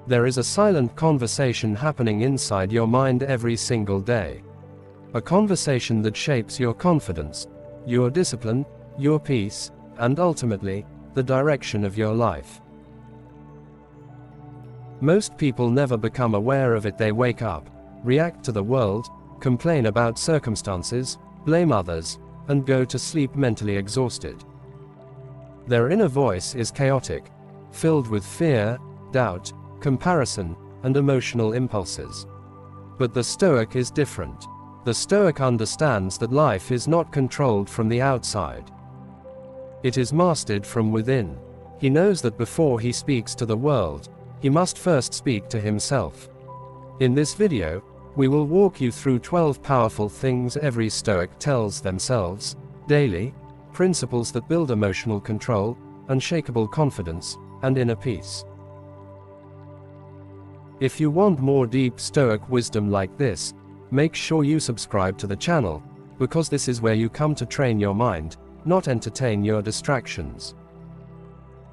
There is a silent conversation happening inside your mind every single day. A conversation that shapes your confidence, your discipline, your peace, and ultimately, the direction of your life. Most people never become aware of it. They wake up, react to the world, complain about circumstances, blame others, and go to sleep mentally exhausted. Their inner voice is chaotic, filled with fear, doubt, comparison, and emotional impulses. But the Stoic is different. The Stoic understands that life is not controlled from the outside. It is mastered from within. He knows that before he speaks to the world, he must first speak to himself. In this video, we will walk you through 12 powerful things every Stoic tells themselves daily, principles that build emotional control, unshakable confidence, and inner peace. If you want more deep Stoic wisdom like this, make sure you subscribe to the channel, because this is where you come to train your mind, not entertain your distractions.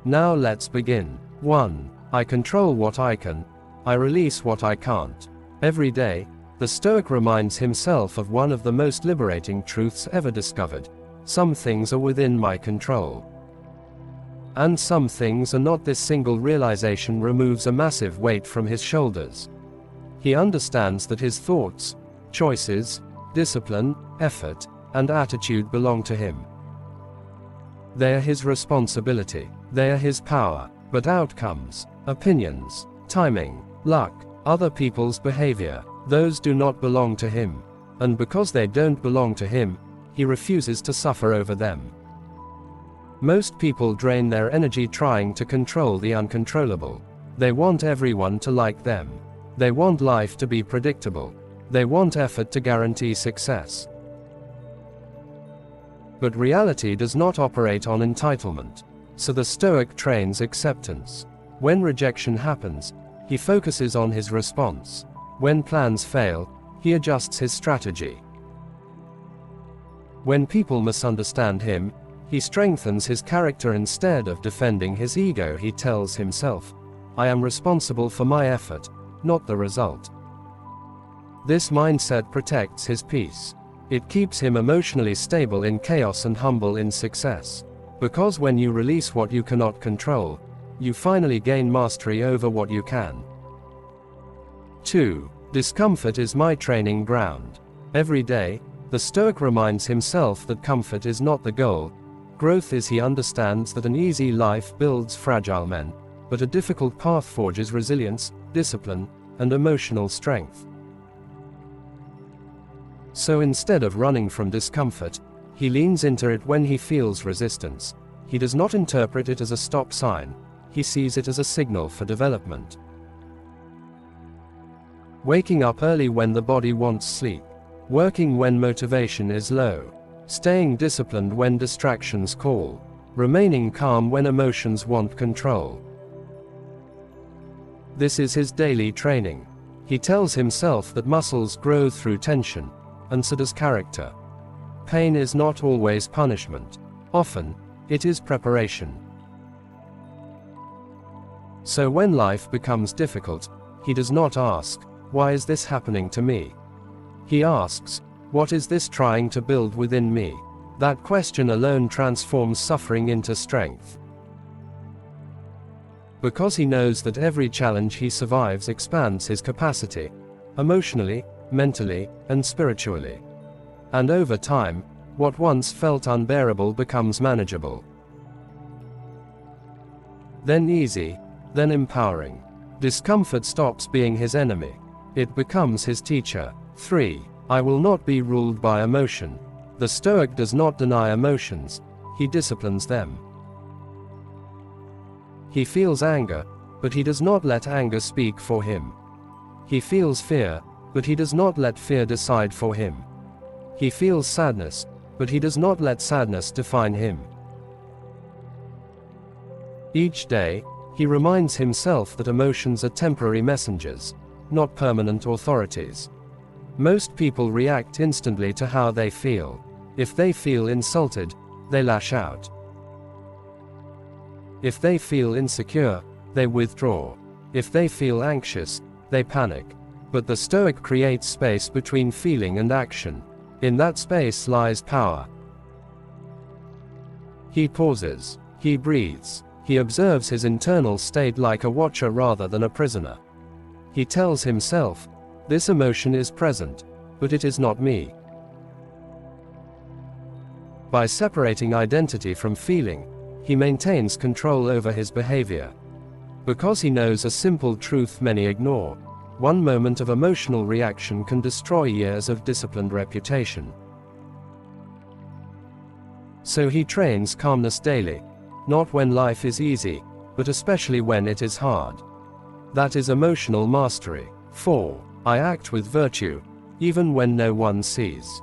Now let's begin. 1. I control what I can, I release what I can't. Every day, the Stoic reminds himself of one of the most liberating truths ever discovered. Some things are within my control. And some things are not. This single realization removes a massive weight from his shoulders. He understands that his thoughts, choices, discipline, effort, and attitude belong to him. They are his responsibility. They are his power. But outcomes, opinions, timing, luck, other people's behavior, those do not belong to him. And because they don't belong to him, he refuses to suffer over them. Most people drain their energy trying to control the uncontrollable. They want everyone to like them. They want life to be predictable. They want effort to guarantee success. But reality does not operate on entitlement. So the Stoic trains acceptance. When rejection happens, he focuses on his response. When plans fail, he adjusts his strategy. When people misunderstand him, he strengthens his character. Instead of defending his ego, he tells himself, I am responsible for my effort, not the result. This mindset protects his peace. It keeps him emotionally stable in chaos and humble in success. Because when you release what you cannot control, you finally gain mastery over what you can. 2. Discomfort is my training ground. Every day, the Stoic reminds himself that comfort is not the goal. Growth is. He understands that an easy life builds fragile men, but a difficult path forges resilience, discipline, and emotional strength. So instead of running from discomfort, he leans into it when he feels resistance. He does not interpret it as a stop sign. He sees it as a signal for development. Waking up early when the body wants sleep. Working when motivation is low. Staying disciplined when distractions call. Remaining calm when emotions want control. This is his daily training. He tells himself that muscles grow through tension, and so does character. Pain is not always punishment. Often, it is preparation. So when life becomes difficult, he does not ask, why is this happening to me? He asks, what is this trying to build within me? That question alone transforms suffering into strength. Because he knows that every challenge he survives expands his capacity, emotionally, mentally, and spiritually. And over time, what once felt unbearable becomes manageable. Then easy, then empowering. Discomfort stops being his enemy. It becomes his teacher. 3. I will not be ruled by emotion. The Stoic does not deny emotions, he disciplines them. He feels anger, but he does not let anger speak for him. He feels fear, but he does not let fear decide for him. He feels sadness, but he does not let sadness define him. Each day, he reminds himself that emotions are temporary messengers, not permanent authorities. Most people react instantly to how they feel. If they feel insulted, they lash out. If they feel insecure, they withdraw. If they feel anxious, they panic. But the Stoic creates space between feeling and action. In that space lies power. He pauses. He breathes. He observes his internal state like a watcher rather than a prisoner. He tells himself, "This emotion is present, but it is not me." By separating identity from feeling, he maintains control over his behavior. Because he knows a simple truth many ignore: one moment of emotional reaction can destroy years of disciplined reputation. So he trains calmness daily, not when life is easy, but especially when it is hard. That is emotional mastery. 4. I act with virtue, even when no one sees.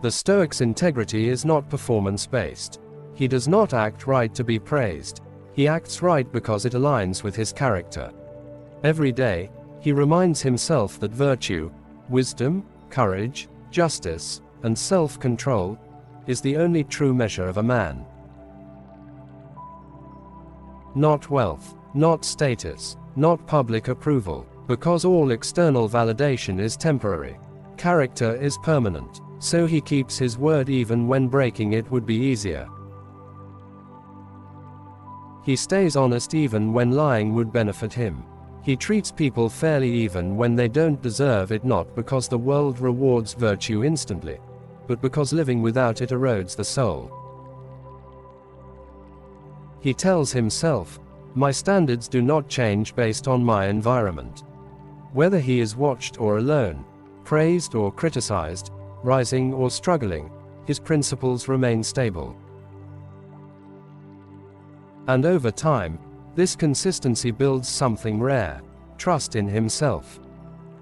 The Stoic's integrity is not performance-based. He does not act right to be praised. He acts right because it aligns with his character. Every day, he reminds himself that virtue, wisdom, courage, justice, and self-control is the only true measure of a man. Not wealth, not status, not public approval, because all external validation is temporary. Character is permanent, so he keeps his word even when breaking it would be easier. He stays honest even when lying would benefit him. He treats people fairly even when they don't deserve it, not because the world rewards virtue instantly, but because living without it erodes the soul. He tells himself, "My standards do not change based on my environment." Whether he is watched or alone, praised or criticized, rising or struggling, his principles remain stable. And over time, this consistency builds something rare: trust in himself.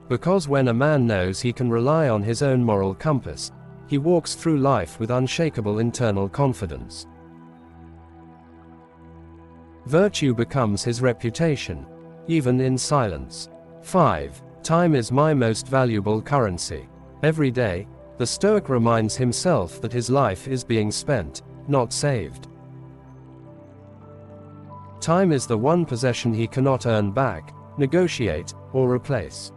Because when a man knows he can rely on his own moral compass, he walks through life with unshakable internal confidence. Virtue becomes his reputation, even in silence. 5. Time is my most valuable currency. Every day, the Stoic reminds himself that his life is being spent, not saved. Time is the one possession he cannot earn back, negotiate, or replace.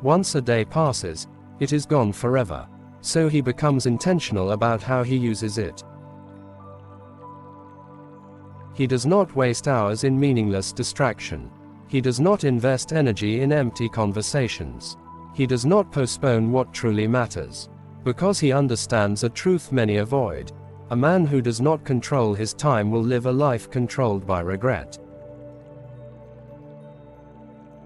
Once a day passes, it is gone forever. So he becomes intentional about how he uses it. He does not waste hours in meaningless distraction. He does not invest energy in empty conversations. He does not postpone what truly matters. Because he understands a truth many avoid: a man who does not control his time will live a life controlled by regret.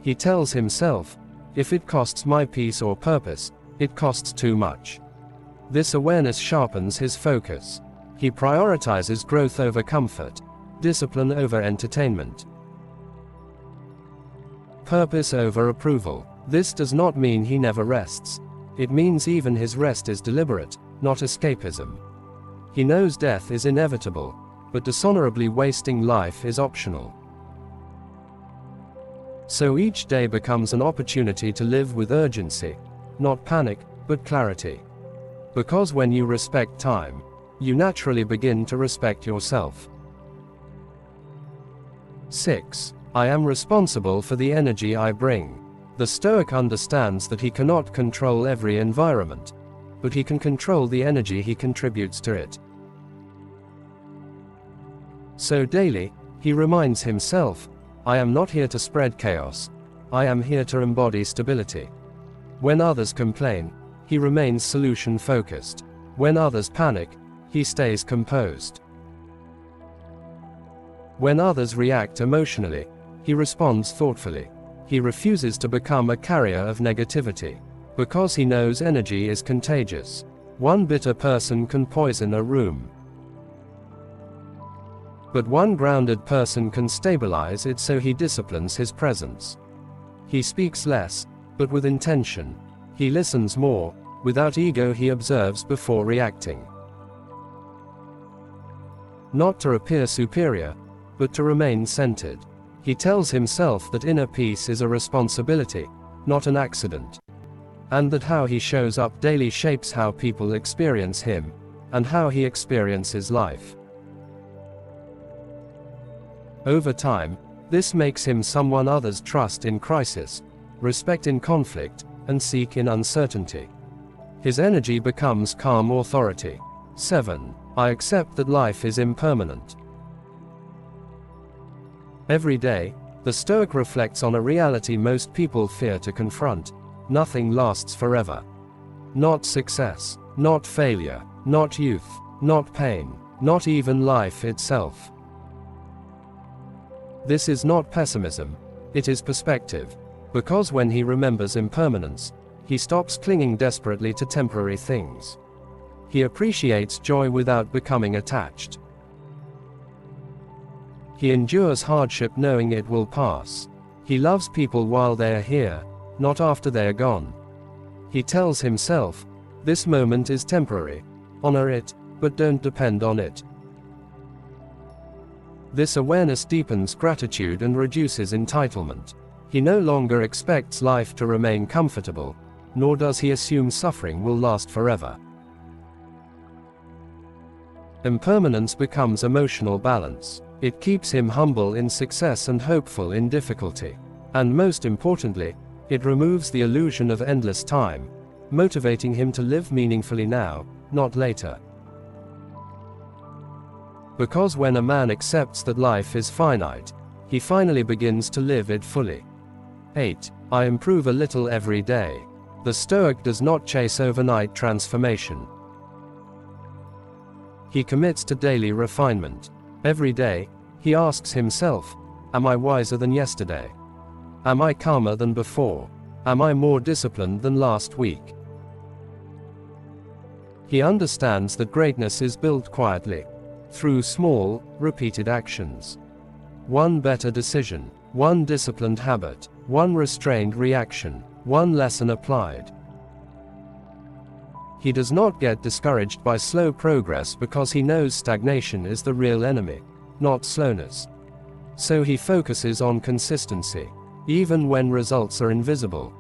He tells himself, "If it costs my peace or purpose, it costs too much." This awareness sharpens his focus. He prioritizes growth over comfort, discipline over entertainment, purpose over approval. This does not mean he never rests. It means even his rest is deliberate, not escapism. He knows death is inevitable, but dishonorably wasting life is optional. So each day becomes an opportunity to live with urgency, not panic, but clarity. Because when you respect time, you naturally begin to respect yourself. 6. I am responsible for the energy I bring. The Stoic understands that he cannot control every environment, but he can control the energy he contributes to it. So daily, he reminds himself, "I am not here to spread chaos. I am here to embody stability." When others complain, he remains solution-focused. When others panic, he stays composed. When others react emotionally, he responds thoughtfully. He refuses to become a carrier of negativity. Because he knows energy is contagious. One bitter person can poison a room, but one grounded person can stabilize it, so he disciplines his presence. He speaks less, but with intention. He listens more. Without ego, he observes before reacting. Not to appear superior, but to remain centered. He tells himself that inner peace is a responsibility, not an accident. And that how he shows up daily shapes how people experience him, and how he experiences life. Over time, this makes him someone others trust in crisis, respect in conflict, and seek in uncertainty. His energy becomes calm authority. 7. I accept that life is impermanent. Every day, the Stoic reflects on a reality most people fear to confront. Nothing lasts forever. Not success, not failure, not youth, not pain, not even life itself. This is not pessimism, it is perspective, because when he remembers impermanence, he stops clinging desperately to temporary things. He appreciates joy without becoming attached. He endures hardship knowing it will pass. He loves people while they are here, not after they are gone. He tells himself, this moment is temporary. Honor it, but don't depend on it. This awareness deepens gratitude and reduces entitlement. He no longer expects life to remain comfortable, nor does he assume suffering will last forever. Impermanence becomes emotional balance. It keeps him humble in success and hopeful in difficulty. And most importantly, it removes the illusion of endless time, motivating him to live meaningfully now, not later. Because when a man accepts that life is finite, he finally begins to live it fully. 8. I improve a little every day. The Stoic does not chase overnight transformation. He commits to daily refinement. Every day, he asks himself, am I wiser than yesterday? Am I calmer than before? Am I more disciplined than last week? He understands that greatness is built quietly, through small, repeated actions. One better decision, one disciplined habit, one restrained reaction, one lesson applied. He does not get discouraged by slow progress because he knows stagnation is the real enemy, not slowness. So he focuses on consistency, even when results are invisible.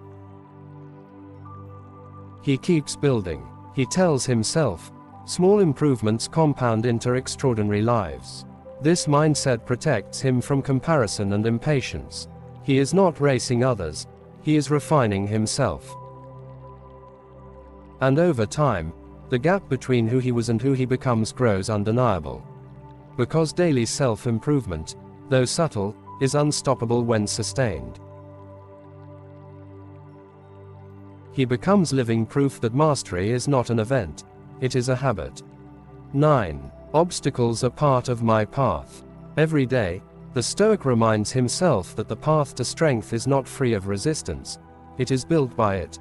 He keeps building. He tells himself, small improvements compound into extraordinary lives. This mindset protects him from comparison and impatience. He is not racing others, he is refining himself. And over time, the gap between who he was and who he becomes grows undeniable. Because daily self-improvement, though subtle, is unstoppable when sustained. He becomes living proof that mastery is not an event, it is a habit. 9. Obstacles are part of my path. Every day, the Stoic reminds himself that the path to strength is not free of resistance, it is built by it.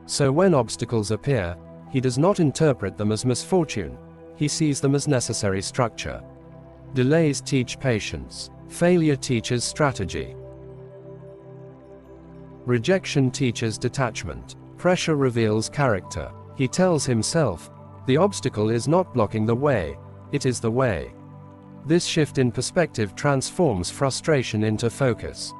So when obstacles appear, he does not interpret them as misfortune, he sees them as necessary structure. Delays teach patience, failure teaches strategy. Rejection teaches detachment, pressure reveals character. He tells himself, the obstacle is not blocking the way, it is the way. This shift in perspective transforms frustration into focus.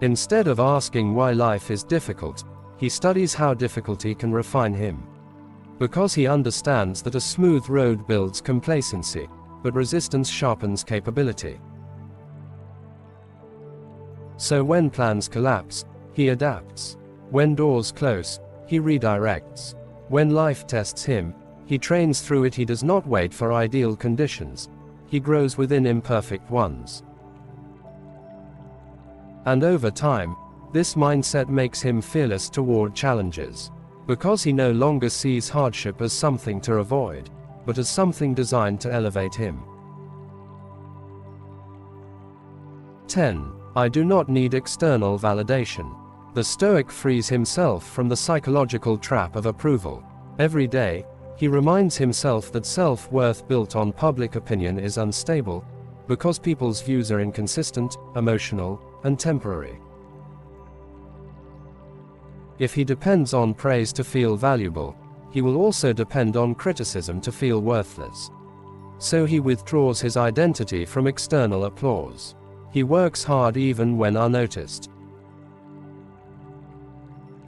Instead of asking why life is difficult, he studies how difficulty can refine him. Because he understands that a smooth road builds complacency, but resistance sharpens capability. So when plans collapse, he adapts. When doors close, he redirects. When life tests him, he trains through it. He does not wait for ideal conditions, he grows within imperfect ones. And over time, this mindset makes him fearless toward challenges. Because he no longer sees hardship as something to avoid, but as something designed to elevate him. 10. I do not need external validation. The Stoic frees himself from the psychological trap of approval. Every day, he reminds himself that self-worth built on public opinion is unstable, because people's views are inconsistent, emotional, and temporary. If he depends on praise to feel valuable, he will also depend on criticism to feel worthless. So he withdraws his identity from external applause. He works hard even when unnoticed.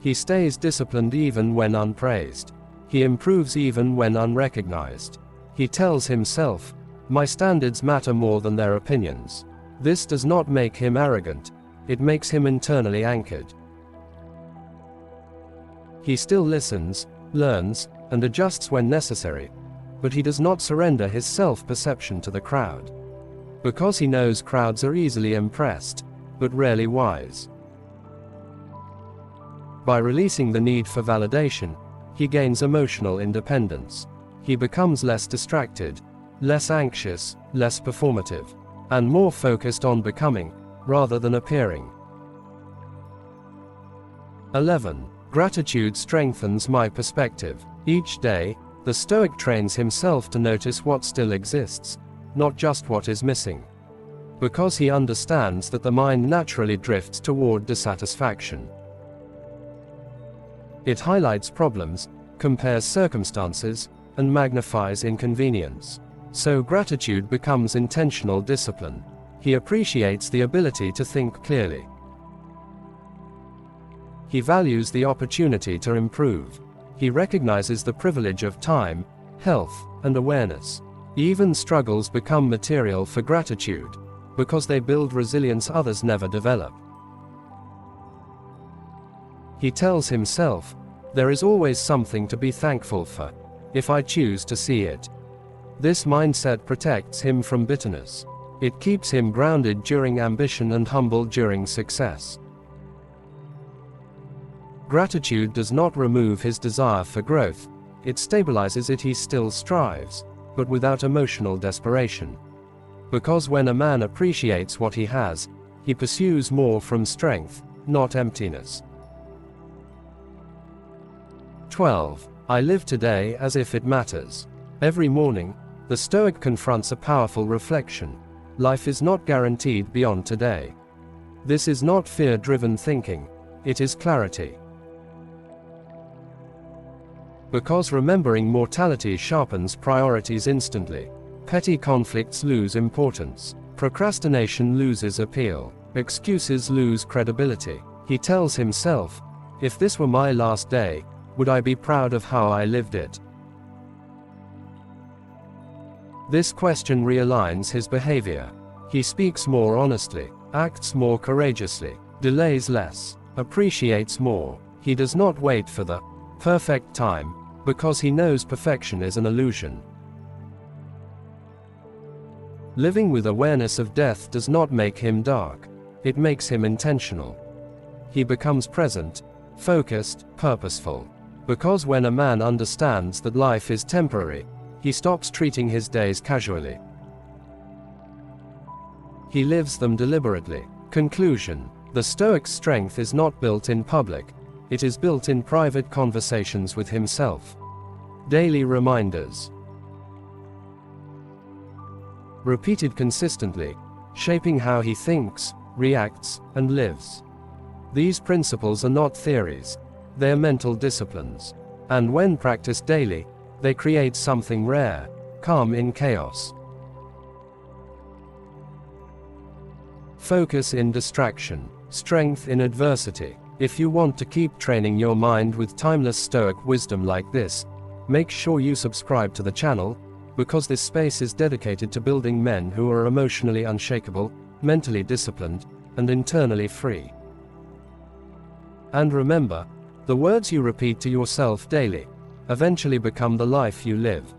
He stays disciplined even when unpraised. He improves even when unrecognized. He tells himself, My standards matter more than their opinions. This does not make him arrogant, it makes him internally anchored. He still listens, learns, and adjusts when necessary, but he does not surrender his self-perception to the crowd. Because he knows crowds are easily impressed, but rarely wise. By releasing the need for validation, he gains emotional independence. He becomes less distracted, less anxious, less performative, and more focused on becoming, rather than appearing. 11. Gratitude strengthens my perspective. Each day, the Stoic trains himself to notice what still exists, not just what is missing. Because he understands that the mind naturally drifts toward dissatisfaction. It highlights problems, compares circumstances, and magnifies inconvenience. So gratitude becomes intentional discipline. He appreciates the ability to think clearly. He values the opportunity to improve. He recognizes the privilege of time, health, and awareness. Even struggles become material for gratitude, because they build resilience others never develop. He tells himself, there is always something to be thankful for, if I choose to see it. This mindset protects him from bitterness. It keeps him grounded during ambition and humble during success. Gratitude does not remove his desire for growth, it stabilizes it. He still strives, but without emotional desperation. Because when a man appreciates what he has, he pursues more from strength, not emptiness. 12. I live today as if it matters. Every morning, the Stoic confronts a powerful reflection. Life is not guaranteed beyond today. This is not fear-driven thinking, it is clarity. Because remembering mortality sharpens priorities instantly. Petty conflicts lose importance. Procrastination loses appeal. Excuses lose credibility. He tells himself, if this were my last day, would I be proud of how I lived it? This question realigns his behavior. He speaks more honestly, acts more courageously, delays less, appreciates more. He does not wait for the perfect time, because he knows perfection is an illusion. Living with awareness of death does not make him dark. It makes him intentional. He becomes present, focused, purposeful. Because when a man understands that life is temporary, he stops treating his days casually. He lives them deliberately. Conclusion: the Stoic's strength is not built in public, it is built in private conversations with himself. Daily reminders, repeated consistently, shaping how he thinks, reacts, and lives. These principles are not theories, they are mental disciplines. And when practiced daily, they create something rare: calm in chaos. Focus in distraction, strength in adversity. If you want to keep training your mind with timeless Stoic wisdom like this, make sure you subscribe to the channel, because this space is dedicated to building men who are emotionally unshakable, mentally disciplined, and internally free. And remember, the words you repeat to yourself daily eventually become the life you live.